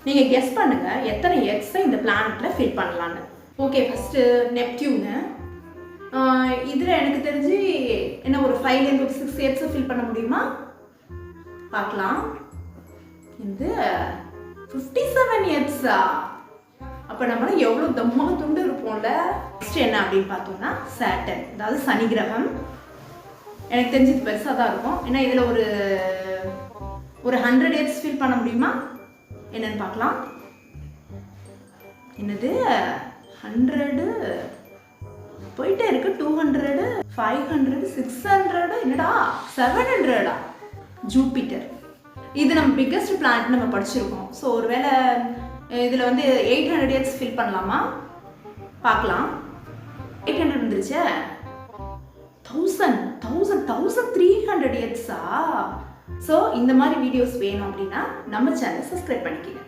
நீங்கள் கெஸ் பண்ணுங்கள் எத்தனை எக்ஸை இந்த பிளானட்டில் ஃபில் பண்ணலான்னு. Okay, first Neptune. இதில் எனக்கு தெரிஞ்சு என்ன ஒரு 5 to 6 எக்ஸை ஃபில் பண்ண முடியுமா பார்க்கலாம். இது 57 எக்ஸா? அப்போ நம்மள எவ்வளோ தம்மாக துண்டு இருப்போம்ல. நெக்ஸ்ட் என்ன அப்படின்னு பார்த்தோம்னா சாட்டர்ன், அதாவது சனி கிரகம். எனக்கு தெரிஞ்சு இது பெருசாக தான் இருக்கும். ஏன்னா இதில் ஒரு 100 எக்ஸ் ஃபில் பண்ண முடியுமா என்னன்னு பார்க்கலாம். என்னது 100 போயிட்டே இருக்கு. 200, 500, 600, என்னடா 700. ஜூபிட்டர். இது நம்ம பிக்கஸ்ட் பிளானட் நம்ம படிச்சிருக்கோம். ஸோ ஒருவேளை இதில் வந்து 800 எக்ஸ் ஃபில் பண்ணலாமா பார்க்கலாம். 800 வந்துருச்சே. 1300 எக்ஸா? ஸோ இந்த மாதிரி வீடியோஸ் வேணும் அப்படின்னா நம்ம சேனலை சப்ஸ்கிரைப் பண்ணிக்கங்க.